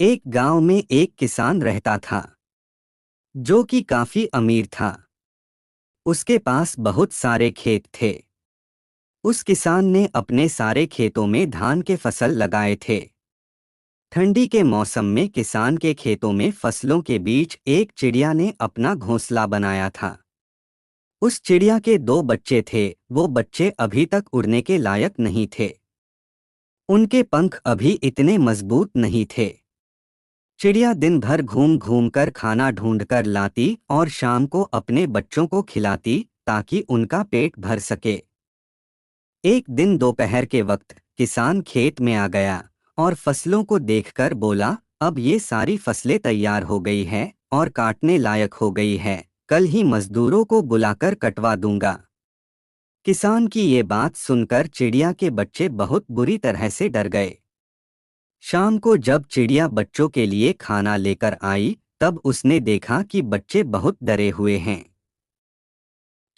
एक गांव में एक किसान रहता था जो कि काफी अमीर था। उसके पास बहुत सारे खेत थे। उस किसान ने अपने सारे खेतों में धान के फसल लगाए थे। ठंडी के मौसम में किसान के खेतों में फसलों के बीच एक चिड़िया ने अपना घोंसला बनाया था। उस चिड़िया के दो बच्चे थे। वो बच्चे अभी तक उड़ने के लायक नहीं थे। उनके पंख अभी इतने मजबूत नहीं थे। चिड़िया दिन भर घूम घूम कर खाना ढूंढकर लाती और शाम को अपने बच्चों को खिलाती ताकि उनका पेट भर सके। एक दिन दोपहर के वक्त किसान खेत में आ गया और फसलों को देखकर बोला, अब ये सारी फसलें तैयार हो गई हैं और काटने लायक हो गई है। कल ही मजदूरों को बुलाकर कटवा दूंगा। किसान की ये बात सुनकर चिड़िया के बच्चे बहुत बुरी तरह से डर गए। शाम को जब चिड़िया बच्चों के लिए खाना लेकर आई तब उसने देखा कि बच्चे बहुत डरे हुए हैं।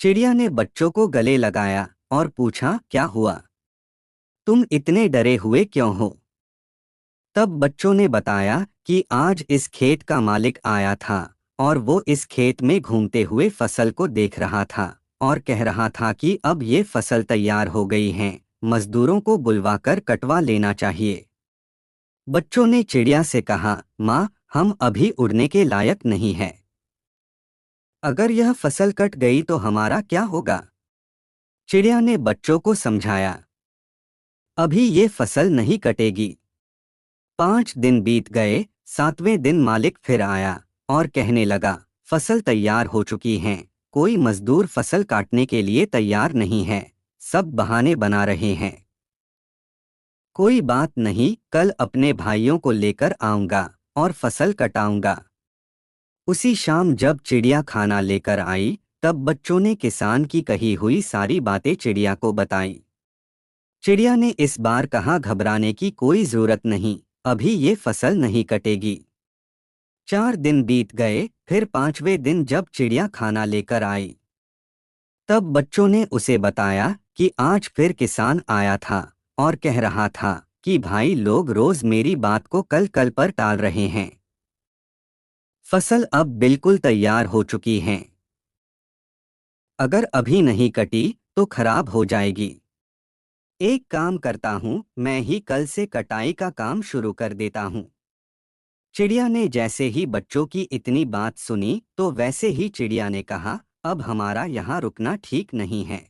चिड़िया ने बच्चों को गले लगाया और पूछा, क्या हुआ? तुम इतने डरे हुए क्यों हो? तब बच्चों ने बताया कि आज इस खेत का मालिक आया था और वो इस खेत में घूमते हुए फसल को देख रहा था और कह रहा था कि अब ये फसल तैयार हो गई है, मजदूरों को बुलवाकर कटवा लेना चाहिए। बच्चों ने चिड़िया से कहा, माँ, हम अभी उड़ने के लायक नहीं हैं। अगर यह फसल कट गई तो हमारा क्या होगा? चिड़िया ने बच्चों को समझाया, अभी ये फसल नहीं कटेगी। 5 दिन बीत गए। 7वें दिन मालिक फिर आया और कहने लगा, फसल तैयार हो चुकी है, कोई मजदूर फसल काटने के लिए तैयार नहीं है, सब बहाने बना रहे हैं। कोई बात नहीं, कल अपने भाइयों को लेकर आऊंगा और फसल कटाऊंगा। उसी शाम जब चिड़िया खाना लेकर आई तब बच्चों ने किसान की कही हुई सारी बातें चिड़िया को बताई। चिड़िया ने इस बार कहा, घबराने की कोई जरूरत नहीं, अभी ये फसल नहीं कटेगी। 4 दिन बीत गए। फिर 5वें दिन जब चिड़िया खाना लेकर आई तब बच्चों ने उसे बताया कि आज फिर किसान आया था और कह रहा था कि भाई लोग रोज मेरी बात को कल कल पर टाल रहे हैं। फसल अब बिल्कुल तैयार हो चुकी है। अगर अभी नहीं कटी तो खराब हो जाएगी। एक काम करता हूँ, मैं ही कल से कटाई का काम शुरू कर देता हूँ। चिड़िया ने जैसे ही बच्चों की इतनी बात सुनी तो वैसे ही चिड़िया ने कहा, अब हमारा यहाँ रुकना ठीक नहीं है।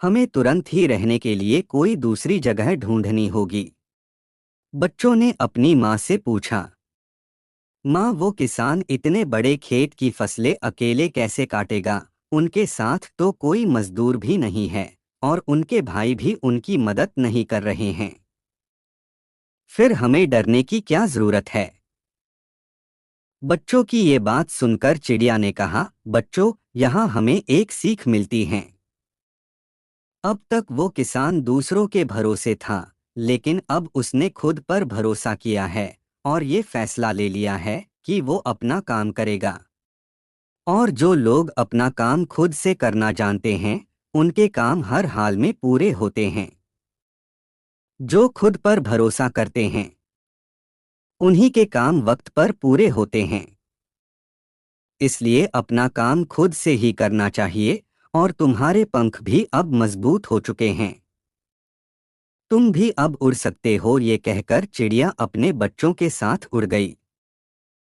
हमें तुरंत ही रहने के लिए कोई दूसरी जगह ढूंढनी होगी। बच्चों ने अपनी माँ से पूछा, माँ, वो किसान इतने बड़े खेत की फसलें अकेले कैसे काटेगा? उनके साथ तो कोई मजदूर भी नहीं है और उनके भाई भी उनकी मदद नहीं कर रहे हैं। फिर हमें डरने की क्या जरूरत है? बच्चों की ये बात सुनकर चिड़िया ने कहा, बच्चों, यहाँ हमें एक सीख मिलती है। अब तक वो किसान दूसरों के भरोसे था, लेकिन अब उसने खुद पर भरोसा किया है और ये फैसला ले लिया है कि वो अपना काम करेगा। और जो लोग अपना काम खुद से करना जानते हैं, उनके काम हर हाल में पूरे होते हैं। जो खुद पर भरोसा करते हैं, उन्हीं के काम वक्त पर पूरे होते हैं। इसलिए अपना काम खुद से ही करना चाहिए और तुम्हारे पंख भी अब मजबूत हो चुके हैं। तुम भी अब उड़ सकते हो। ये कहकर चिड़िया अपने बच्चों के साथ उड़ गई।